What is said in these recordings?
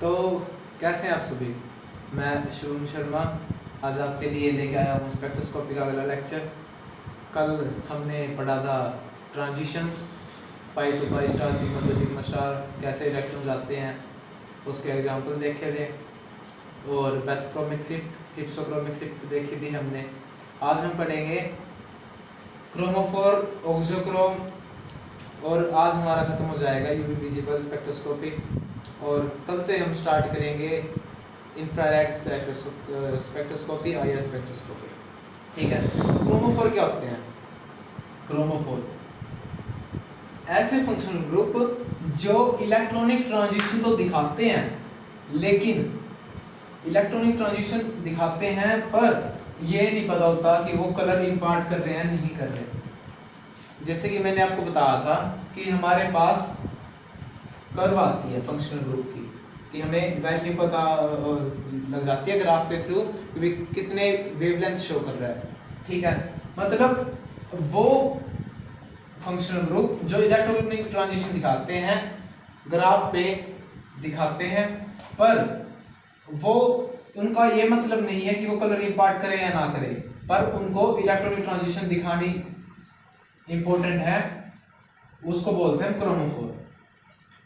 तो कैसे हैं आप सभी। मैं शुभम शर्मा आज आपके लिए लेके आया हूँ स्पेक्ट्रोस्कोपी का अगला लेक्चर। कल हमने पढ़ा था transitions, pi to pi star, sigma to sigma star, कैसे इलेक्ट्रॉन जाते हैं, उसके एग्जांपल देखे थे। और बैथोक्रोमिक शिफ्ट, हिप्सोक्रोमिक शिफ्ट देखी थी हमने। आज हम पढ़ेंगे क्रोमोफोर, ऑक्सोक्रोम, और आज हमारा ख़त्म हो जाएगा यूवी विजिबल स्पेक्ट्रोस्कोपी। और कल से हम स्टार्ट करेंगे इंफ्रारेड स्पेक्ट्रोस्कोपी, आईआर स्पेक्ट्रोस्कोपी। ठीक है, तो क्रोमोफोर क्या होते हैं? क्रोमोफोर ऐसे फंक्शनल ग्रुप जो इलेक्ट्रॉनिक ट्रांजिशन तो दिखाते हैं, लेकिन इलेक्ट्रॉनिक ट्रांजिशन दिखाते हैं पर ये नहीं पता होता कि वो कलर इम्पार्ट कर रहे हैं नहीं कर रहे। जैसे कि मैंने आपको बताया था कि हमारे पास कर्व आती है फंक्शनल ग्रुप कि हमें वैल्यू पता लग जाती है ग्राफ के थ्रू कि कितने वेवलेंथ शो कर रहा है। ठीक है, मतलब वो फंक्शनल ग्रुप जो इलेक्ट्रॉनिक ट्रांजिशन दिखाते हैं ग्राफ पे दिखाते हैं, पर वो उनका ये मतलब नहीं है कि वो कलर इम्पार्ट करे या ना करे, पर उनको इलेक्ट्रॉनिक ट्रांजिशन दिखानी इंपॉर्टेंट है, उसको बोलते हैं क्रोमोफोर।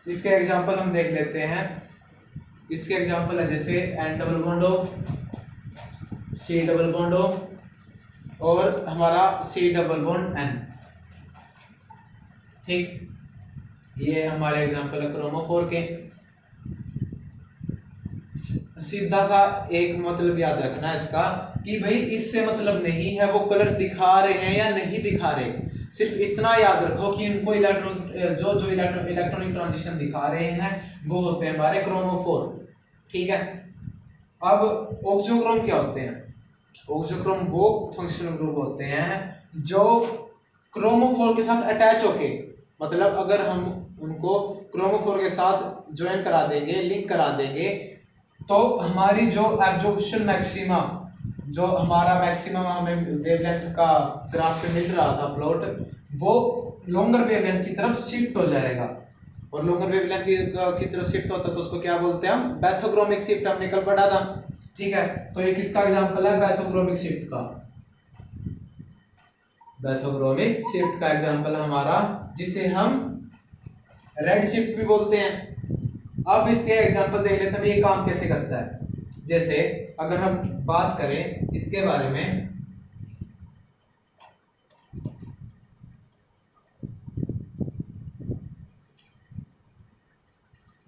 इसके एग्जांपल हम देख लेते हैं। इसके एग्जांपल है जैसे एन डबल बॉन्डो, सी डबल बॉन्डो और हमारा सी डबल बॉन्ड एन। ठीक, ये हमारे एग्जांपल है क्रोमोफोर के। सीधा सा एक मतलब याद रखना इसका कि भाई इससे मतलब नहीं है वो कलर दिखा रहे हैं या नहीं दिखा रहे, सिर्फ इतना याद रखो कि इनको इलेक्ट्रॉनिक ट्रांजिशन दिखा रहे हैं वो होते हैं हमारे क्रोमोफोर। ठीक है, अब ऑक्सोक्रोम क्या होते हैं? ऑक्सोक्रोम वो फंक्शनल ग्रुप होते हैं जो क्रोमोफोर के साथ अटैच होके, मतलब अगर हम उनको क्रोमोफोर के साथ ज्वाइन करा देंगे, लिंक करा देंगे, तो हमारी जो एब्जॉर्प्शन मैक्सिमा, जो हमारा मैक्सिमम हमें वेवलेंथ का ग्राफ पे मिल रहा था प्लॉट, वो लॉन्गर वेवलेंथ की तरफ शिफ्ट हो जाएगा। और लॉन्गर वेवलेंथ की तरफ शिफ्ट होता है तो उसको क्या बोलते हैं हम? Bathochromic shift. हमने कल पढ़ा था। ठीक है, तो ये किसका एग्जांपल है? बैथोक्रोमिक शिफ्ट का। बैथोक्रोमिक शिफ्ट का एग्जांपल हमारा, जिसे हम रेड शिफ्ट भी बोलते हैं। अब इसके एग्जांपल देख लेते हैं ये काम कैसे करता है। जैसे अगर हम बात करें इसके बारे में,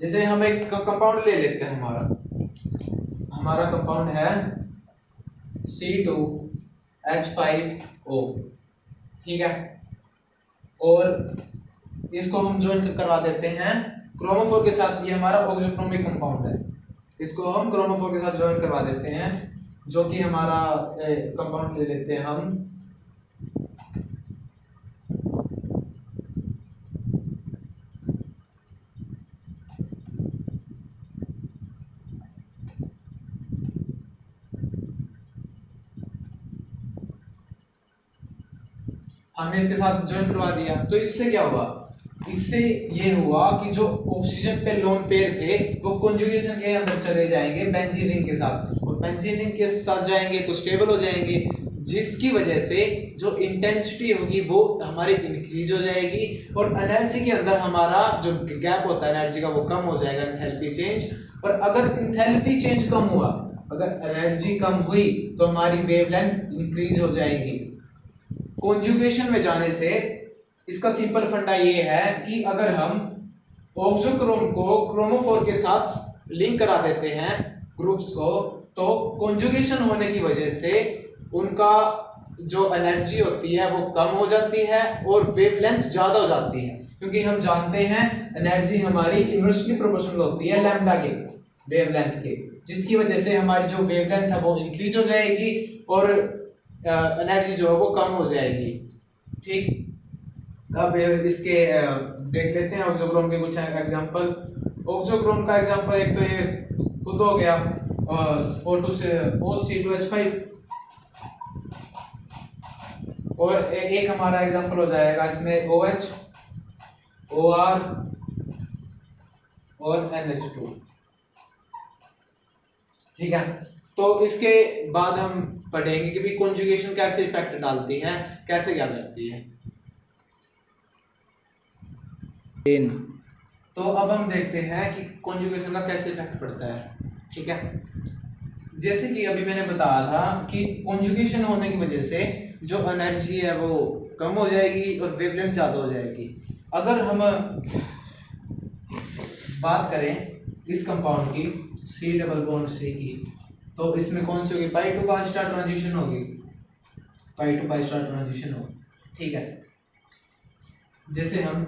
जैसे हम एक कंपाउंड ले लेते हैं। हमारा कंपाउंड है C2H5O। ठीक है, और इसको हम ज्वाइन करवा देते हैं क्रोमोफोर के साथ। ये हमारा ऑक्सोक्रोमिक कंपाउंड है, इसको हम क्रोमोफोर के साथ ज्वाइन करवा देते हैं, जो कि हमारा कंपाउंड ले लेते हैं हम हमने इसके साथ ज्वाइन करवा दिया। तो इससे क्या हुआ? इससे ये हुआ कि जो ऑक्सीजन पे लोन पेयर थे वो कॉन्जुगेशन के अंदर चले जाएंगे बेंजीन रिंग के साथ, और बेंजीन रिंग के साथ जाएंगे तो स्टेबल हो जाएंगे, जिसकी वजह से जो इंटेंसिटी होगी वो हमारी इंक्रीज हो जाएगी, और एनर्जी के अंदर हमारा जो गैप होता है एनर्जी का वो कम हो जाएगा, एंथैल्पी चेंज। और अगर एंथैल्पी चेंज कम हुआ, अगर एनर्जी कम हुई, तो हमारी वेवलेंथ इंक्रीज हो जाएगी। कॉन्जुगेशन में जाने से इसका सिंपल फंडा ये है कि अगर हम ऑक्सोक्रोम को क्रोमोफोर के साथ लिंक करा देते हैं ग्रुप्स को, तो कॉन्जुगेशन होने की वजह से उनका जो एनर्जी होती है वो कम हो जाती है और वेवलेंथ ज्यादा हो जाती है, क्योंकि हम जानते हैं एनर्जी हमारी इनवर्सली प्रोपोर्शनल होती है लैम्डा के वेवलेंथ के, जिसकी वजह से हमारी जो वेवलेंथ है वो इंक्रीज हो जाएगी और एनर्जी जो है वो कम हो जाएगी। ठीक, अब इसके देख लेते हैं ऑक्सोक्रोम के कुछ एग्जांपल। ऑक्सोक्रोम का एग्जांपल एक तो ये खुद हो गया O2C2H5, और एक हमारा एग्जांपल हो जाएगा इसमें OH, OR और NH2। ठीक है। तो इसके बाद हम पढ़ेंगे कि भाई कॉन्जुगेशन कैसे इफेक्ट डालती है, कैसे क्या करती है। तो अब हम देखते हैं कि कॉन्जुगेशन का कैसे इफेक्ट पड़ता है। ठीक है, जैसे कि अभी मैंने बताया था कि कॉन्जुगेशन होने की वजह से जो एनर्जी है वो कम हो जाएगी और वेवलेंथ ज़्यादा हो जाएगी। अगर हम बात करें इस कंपाउंड की सी डबल बॉन्ड सी की, तो इसमें कौन सी होगी, पाई टू पाई स्टार ट्रांजिशन होगी, पाई टू पाई स्टार ट्रांजिशन होगी। ठीक है, जैसे हम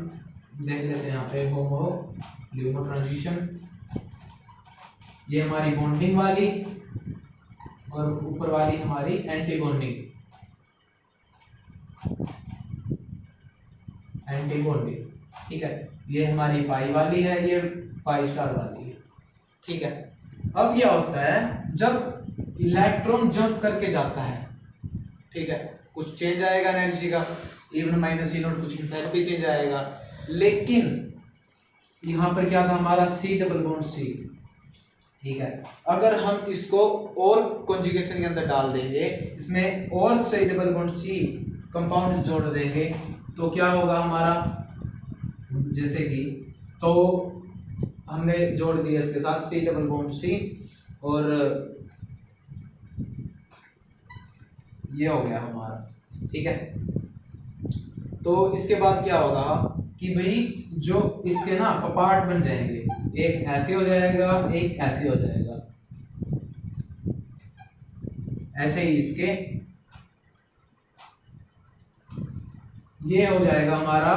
देख लेते हैं यहाँ पे होमो ल्यूमो ट्रांजिशन, ये हमारी बॉन्डिंग वाली और ऊपर वाली हमारी एंटी बॉन्डिंग, एंटी बॉन्डिंग। ठीक है, ये हमारी पाई वाली है, ये पाई स्टार वाली है। ठीक है, अब क्या होता है जब इलेक्ट्रॉन जंप करके जाता है, ठीक है, कुछ चेंज आएगा एनर्जी का, इवन माइनस ई नॉट, कुछ एंथैल्पी चेंज आएगा। लेकिन यहाँ पर क्या था हमारा सी डबल बॉन्ड सी। ठीक है, अगर हम इसको और कॉन्जुगेशन के अंदर डाल देंगे, इसमें और C double bond C compound जोड़ देंगे, तो क्या होगा हमारा, जैसे कि तो हमने जोड़ दिया इसके साथ सी डबल बॉन्ड सी, और ये हो गया हमारा। ठीक है, तो इसके बाद क्या होगा कि भाई जो इसके ना पार्ट बन जाएंगे, एक ऐसे हो जाएगा, एक ऐसे हो जाएगा, ऐसे ही इसके ये हो जाएगा हमारा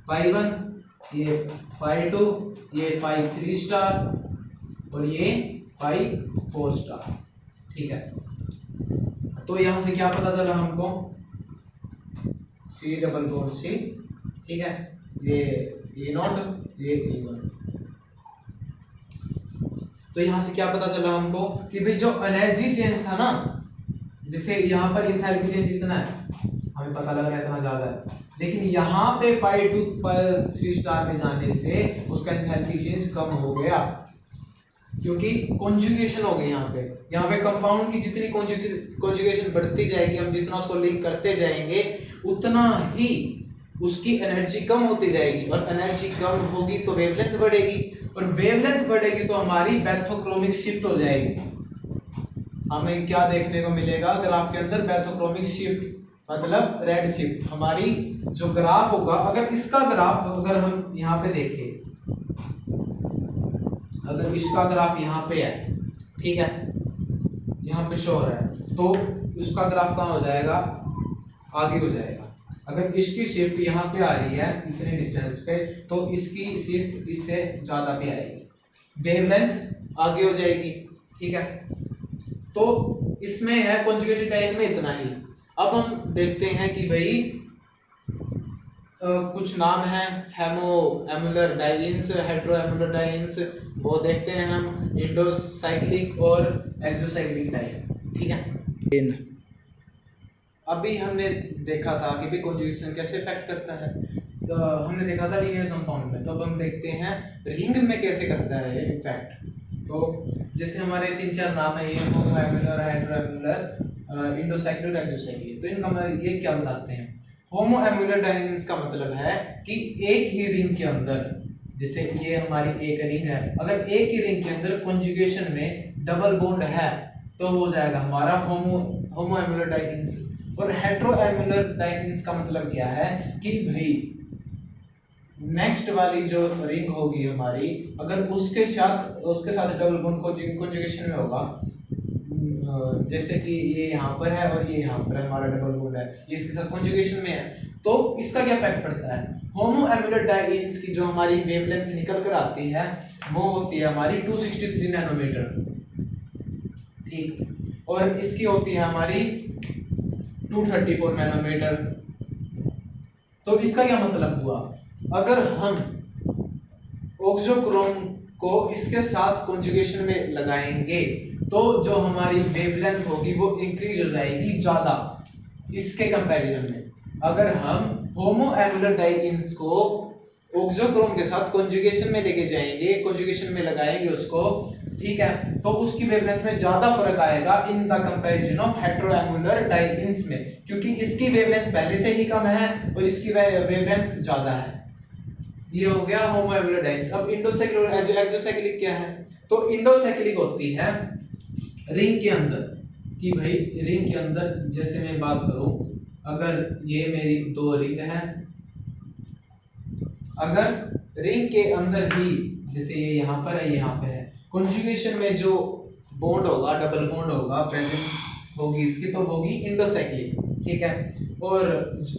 पाई 1, ये पाई 2, ये पाई 3 स्टार और ये पाई 4 स्टार। ठीक है, तो यहां से क्या पता चला हमको, सी डबल बॉन्ड सी, ठीक है, ये ई नॉट, ये E1। तो यहां से क्या पता चला हमको कि भाई जो एनर्जी चेंज था ना, जैसे यहाँ पर इंथैल्पी चेंज इतना है, हमें पता लग रहा है इतना ज्यादा है, लेकिन यहाँ पे पाई 2 पाई 3 स्टार में जाने से उसका इंथैल्पी चेंज कम हो गया, क्योंकि कॉन्जुगेशन हो गई। यहाँ पे कंपाउंड की जितनी कॉन्जुगेशन बढ़ती जाएगी, हम जितना उसको लिंक करते जाएंगे, उतना ही उसकी एनर्जी कम होती जाएगी, और एनर्जी कम होगी तो वेवलेंथ बढ़ेगी, और वेवलेंथ बढ़ेगी तो हमारी बैथोक्रोमिक शिफ्ट हो जाएगी। हमें क्या देखने को मिलेगा ग्राफ के अंदर, बैथोक्रोमिक शिफ्ट मतलब रेड शिफ्ट। हमारी जो ग्राफ होगा, अगर इसका ग्राफ अगर हम यहाँ पे देखें, अगर इसका ग्राफ यहाँ पे है, ठीक है, यहाँ पे शो हो रहा है, तो उसका ग्राफ कहाँ हो जाएगा, आगे हो जाएगा। अगर इसकी शिफ्ट यहाँ पे आ रही है इतने डिस्टेंस पे, तो इसकी शिफ्ट इससे ज्यादा पे आएगी, वेवलेंथ आगे हो जाएगी। ठीक है, तो इसमें है कॉन्जुगेटेड डाइन में इतना ही। अब हम देखते हैं कि भाई कुछ नाम है, हेमो एमुलर डाइन्स, हेट्रो एमुलर डाइन्स, वो देखते हैं हम, इंडोसाइक्लिक और एक्सोसाइक्लिक डाइन। ठीक है, अभी हमने देखा था कि भाई कॉन्जुगेशन कैसे इफेक्ट करता है, तो हमने देखा था लीनियर कंपाउंड में, तो अब हम देखते हैं रिंग में कैसे करता है ये इफेक्ट। तो जैसे हमारे 3-4 नाम है, ये होमो एमुलर, हेट्रो एमुलर, इंडोसाइक्लिक, एक्सोसाइक्लिक। तो इनका ये क्या बताते हैं, होमो एमुलर डाइन्स का मतलब है कि एक ही रिंग के अंदर, जैसे ये हमारी एक रिंग है, अगर एक ही रिंग के अंदर कॉन्जुगेशन में डबल बॉन्ड है तो हो जाएगा हमारा होमो एमुलर डाइन्स। और हेट्रो एमुलर डाइन्स का मतलब क्या है कि भाई नेक्स्ट वाली जो रिंग होगी हमारी, अगर उसके साथ डबल बॉन्ड कॉन्जुगेशन में होगा, जैसे कि ये यहाँ पर है और ये यहाँ पर हमारा डबल बॉन्ड है, ये इसके साथ कॉन्जुगेशन में है, तो इसका क्या इफेक्ट पड़ता है, होमो एमुलर डाइन्स की जो हमारी वेवलेंथ निकल कर आती है वो होती है हमारी 263 नैनोमीटर। ठीक, और इसकी होती है हमारी 234 नैनोमीटर। तो इसका क्या मतलब हुआ, अगर हम ऑक्सोक्रोम को इसके साथ कॉन्जुगेशन में लगाएंगे तो जो हमारी वेवलेंथ होगी वो इंक्रीज हो जाएगी ज्यादा इसके कंपैरिजन में। अगर हम होमो एमुलर डाइन्स को ऑक्सोक्रोम के साथ कॉन्जुगेशन में लेके जाएंगे, कॉन्जुगेशन में लगाएंगे उसको, ठीक है, तो उसकी वेवलेंथ में ज्यादा फर्क आएगा इन द कंपैरिजन ऑफ हेटेरोएंगुलर डाइइन्स में, क्योंकि इसकी वेवलेंथ पहले से ही कम है और इसकी वेवलेंथ ज्यादा है। ये हो गया होमोएंगुलर डाइइन्स। अब इंडोसाइक्लिक और एक्सोसाइक्लिक क्या है? तो इंडोसाइक्लिक होती है रिंग के अंदर, कि भाई रिंग के अंदर जैसे मैं बात करूं, अगर ये मेरी दो रिंग है, अगर रिंग के अंदर ही जैसे ये यहाँ पर है, यहाँ पे है, कॉन्जुगेशन में जो बॉन्ड होगा, डबल बॉन्ड होगा, प्रेजेंस होगी इसकी, तो होगी इंडोसाइक्लिक, ठीक है। और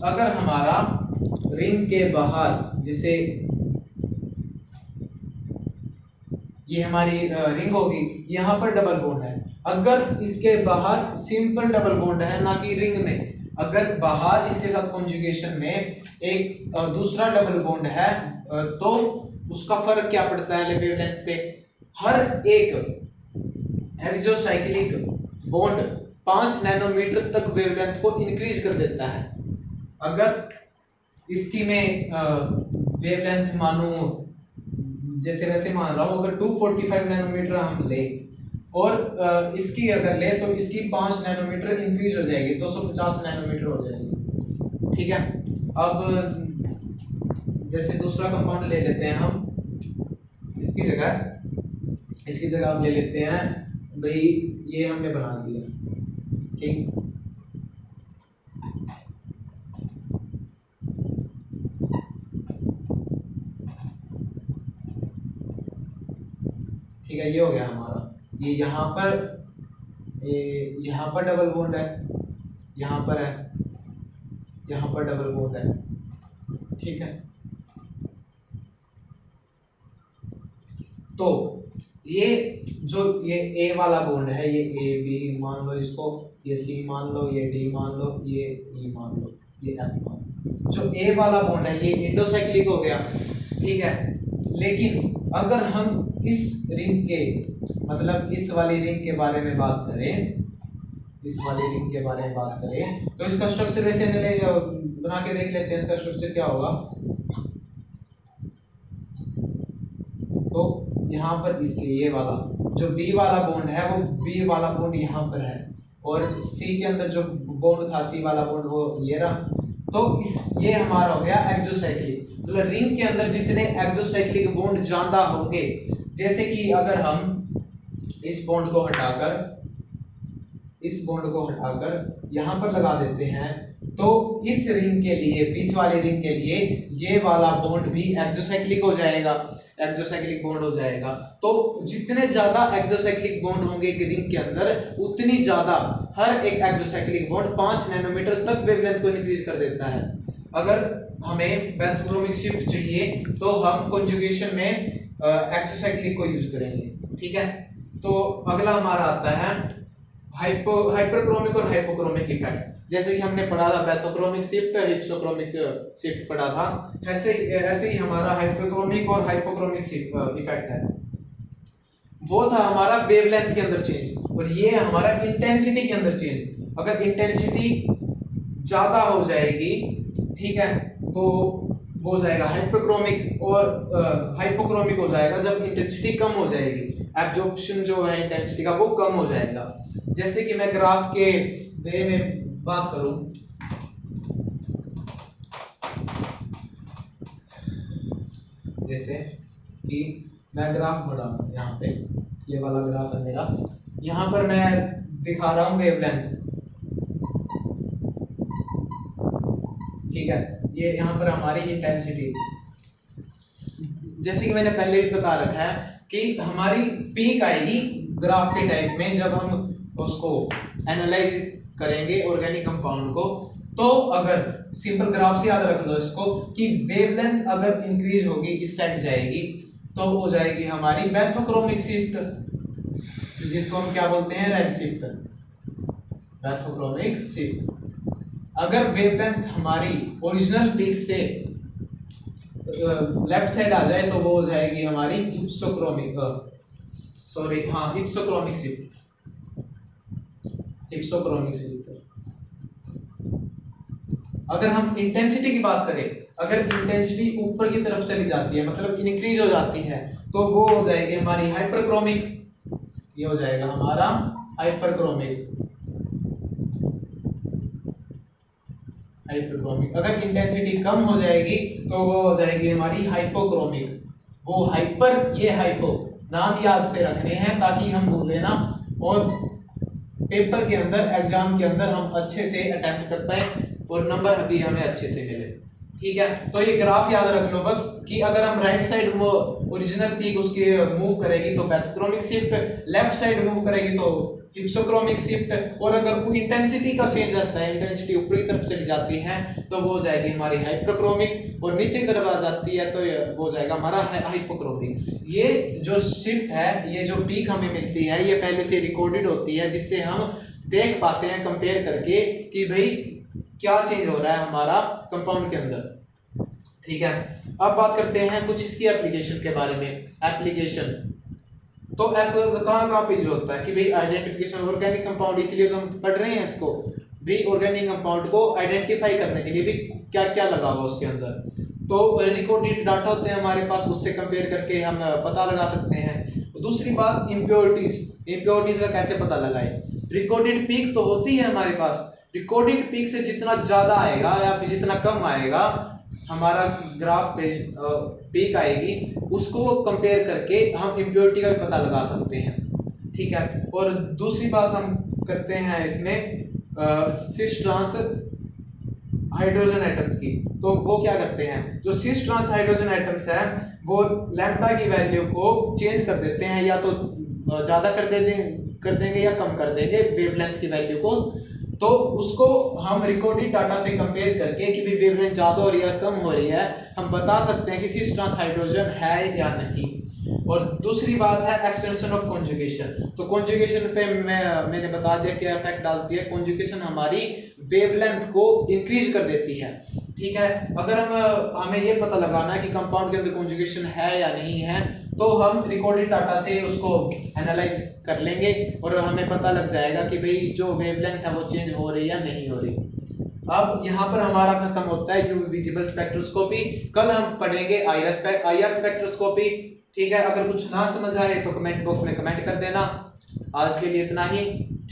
अगर हमारा रिंग के बाहर, जैसे ये हमारी रिंग होगी, यहाँ पर डबल बॉन्ड है, अगर इसके बाहर सिंपल डबल बॉन्ड है, ना कि रिंग में, अगर बाहर इसके साथ कॉन्जुगेशन में एक दूसरा डबल बॉन्ड है, तो उसका फर्क क्या पड़ता है वेवलेंथ पे? हर एक एक्सोसाइक्लिक बॉन्ड 5 नैनोमीटर तक वेवलेंथ को इंक्रीज कर देता है। अगर इसकी में वेवलेंथ मानो जैसे वैसे मान रहा हूं, अगर 245 नैनोमीटर हम ले और इसकी अगर ले तो इसकी 5 नैनोमीटर इंक्रीज हो जाएगी, 250 नैनोमीटर हो जाएगी, ठीक है। अब जैसे दूसरा कंपाउंड ले लेते हैं हम, इसकी जगह हम ले लेते हैं भाई, ये हमने बना दिया, ठीक, ठीक है, ये हो गया हमारा, ये यहाँ पर डबल बॉन्ड है, यहाँ पर है, यहाँ पर डबल बॉन्ड है, ठीक है। तो ये जो ये ए वाला बॉन्ड है, ये ए बी मान लो इसको, ये सी मान लो, ये डी मान लो, ये ई मान लो, ये एफ मान लो। जो ए वाला बॉन्ड है ये इंडोसाइक्लिक हो गया, ठीक है। लेकिन अगर हम इस रिंग के, मतलब इस वाली रिंग के बारे में बात करें, इस वाली रिंग के बारे में बात करें, तो इसका स्ट्रक्चर वैसे बना के देख लेते हैं, इसका स्ट्रक्चर क्या होगा। तो यहाँ पर इसके ये वाला जो बी वाला बॉन्ड है, वो बी वाला बॉन्ड यहाँ पर है, और सी के अंदर जो बॉन्ड था, सी वाला बॉन्ड, वो ये रहा। तो ये हमारा हो गया एक्सोसाइक्लिक। मतलब रिंग के अंदर जितने एक्सोसाइक्लिक बॉन्ड ज्यादा होंगे, जैसे कि अगर हम इस बॉन्ड को हटाकर यहाँ पर लगा देते हैं, तो इस रिंग के लिए, बीच वाली रिंग के लिए, ये वाला बॉन्ड भी एक्सोसाइक्लिक हो जाएगा, एक्सोसाइक्लिक बॉन्ड हो जाएगा। तो जितने ज्यादा एक्सोसाइक्लिक बॉन्ड होंगे एक रिंग के अंदर, उतनी ज्यादा हर एक एक्सोसाइक्लिक बॉन्ड 5 नैनोमीटर तक वेवलेंथ को इंक्रीज कर देता है। अगर हमें बेंथोक्रोमिक शिफ्ट चाहिए तो हम कॉन्जुगेशन में एक्सोसाइक्लिक को यूज करेंगे, ठीक है। तो अगला हमारा आता है हाइपरक्रोमिक और हाइपोक्रोमिक इफेक्ट। जैसे कि हमने पढ़ा था बेंथोक्रोमिक शिफ्ट, हिप्सोक्रोमिक शिफ्ट पढ़ा था, ऐसे ही हमारा हाइपरक्रोमिक और हाइपोक्रोमिक इफेक्ट है। वो था हमारा वेवलेंथ के अंदर चेंज, और ये हमारा इंटेंसिटी के अंदर चेंज। अगर इंटेंसिटी ज्यादा हो जाएगी, ठीक है, तो वो हो जाएगा हाइपरक्रोमिक, और हाइपोक्रोमिक हो जाएगा जब इंटेंसिटी कम हो जाएगी, एब्जॉर्प्शन जो है इंटेंसिटी का वो कम हो जाएगा। जैसे कि मैं ग्राफ के वे में बात करूं, जैसे कि मैं ग्राफ बढ़ाऊं, यहाँ पे ये वाला ग्राफ है मेरा, यहाँ पर मैं दिखा रहा हूँ वेवलेंथ, ठीक है, ये यहाँ पर हमारी इंटेंसिटी, जैसे कि मैंने पहले भी बता रखा है कि हमारी पीक आएगी ग्राफ के टाइप में, जब हम उसको एनालाइज करेंगे ऑर्गेनिक कंपाउंड को। तो अगर सिंपल ग्राफ से याद रख लो इसको, कि वेवलेंथ अगर इंक्रीज होगी, इस साइड जाएगी, तो हो जाएगी हमारी बेंथोक्रोमिक शिफ्ट, जिसको हम क्या बोलते हैं, रेड शिफ्ट, बेंथोक्रोमिक शिफ्ट। अगर वेवलेंथ हमारी ओरिजिनल पीक से लेफ्ट साइड आ जाए, तो वो हो जाएगी हमारी हिप्सोक्रोमिक शिफ्ट, हिप्सोक्रोमिक शिफ्ट। अगर हम इंटेंसिटी की बात करें, अगर इंटेंसिटी ऊपर की तरफ चली जाती है, मतलब इंक्रीज हो जाती है, तो वो हो जाएगी हमारी हाइपरक्रोमिक। ये हो जाएगा हमारा हाइपरक्रोमिक। हाइपरक्रोमिक। अगर इंटेंसिटी कम हो जाएगी तो वो हो जाएगी हमारी हाइपोक्रोमिक। वो हाइपर, ये हाइपो, नाम याद से रखने हैं ताकि हम भूलें ना, और पेपर के अंदर, एग्जाम के अंदर हम अच्छे से अटेम्प्ट कर पाए और नंबर अभी हमें अच्छे से मिले। ठीक है, तो ये ग्राफ याद रख लो बस कि अगर हम राइट साइड ओरिजिनल पीक उसकी मूव करेगी तो पैथोक्रोमिक शिफ्ट, लेफ्ट साइड मूव करेगी तो हिप्सोक्रोमिक शिफ्ट, और अगर कोई इंटेंसिटी का चेंज आता है, इंटेंसिटी ऊपर की तरफ चली जाती है तो वो हो जाएगी हमारी हाइपरक्रोमिक, और नीचे की तरफ आ जाती है तो वो हो जाएगा हमारा हाइपोक्रोमिक। ये जो शिफ्ट है, ये जो पीक हमें मिलती है, ये पहले से रिकॉर्डेड होती है, जिससे हम देख पाते हैं कंपेयर करके कि भाई क्या चेंज हो रहा है हमारा कंपाउंड के अंदर। ठीक है, अब बात करते हैं कुछ इसकी एप्लीकेशन के बारे में। एप्लीकेशन तो कहाँ पे यूज होता है कि भाई आइडेंटिफिकेशन ऑर्गेनिक कंपाउंड, इसलिए तो हम पढ़ रहे हैं इसको भी, ऑर्गेनिक कंपाउंड को आइडेंटिफाई करने के लिए भी क्या क्या लगा हुआ उसके अंदर। तो रिकॉर्डेड डाटा होते हैं हमारे पास, उससे कंपेयर करके हम पता लगा सकते हैं। दूसरी बात इम्प्योरिटीज, इम्प्योरिटीज का कैसे पता लगाए। रिकॉर्डेड पीक तो होती है हमारे पास, रिकॉर्डेड पीक से जितना ज्यादा आएगा या फिर जितना कम आएगा हमारा ग्राफ पे पीक आएगी, उसको कंपेयर करके हम इम्प्योरिटी का भी पता लगा सकते हैं। ठीक है, और दूसरी बात हम करते हैं इसमें सिस ट्रांस हाइड्रोजन एटम्स की। तो वो क्या करते हैं, जो सिस ट्रांस हाइड्रोजन एटम्स है वो लैम्डा की वैल्यू को चेंज कर देते हैं, या तो ज्यादा कर देंगे या कम कर देंगे वेवलेंथ की वैल्यू को। तो उसको हम रिकॉर्डेड डाटा से कंपेयर करके कि भी वेवलेंथ ज्यादा हो रही है कम हो रही है, हम बता सकते हैं कि सिस ट्रांस हाइड्रोजन है या नहीं। और दूसरी बात है एक्सटेंशन ऑफ कॉन्जुगेशन। तो कॉन्जुगेशन पे मैंने बता दिया क्या इफेक्ट डालती है। कॉन्जुगेशन हमारी वेवलेंथ को इंक्रीज कर देती है। ठीक है, अगर हमें ये पता लगाना है कि कंपाउंड के अंदर कॉन्जुगेशन है या नहीं है, तो हम रिकॉर्डेड डाटा से उसको एनालाइज कर लेंगे और हमें पता लग जाएगा कि भाई जो वेवलेंथ है वो चेंज हो रही है या नहीं हो रही। अब यहाँ पर हमारा खत्म होता है यूवी विजिबल स्पेक्ट्रोस्कोपी। कल हम पढ़ेंगे आईआर स्पेक्ट्रोस्कोपी। ठीक है, अगर कुछ ना समझ आए तो कमेंट बॉक्स में कमेंट कर देना। आज के लिए इतना ही।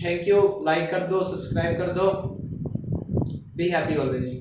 थैंक यू, लाइक कर दो, सब्सक्राइब कर दो। Be happy always.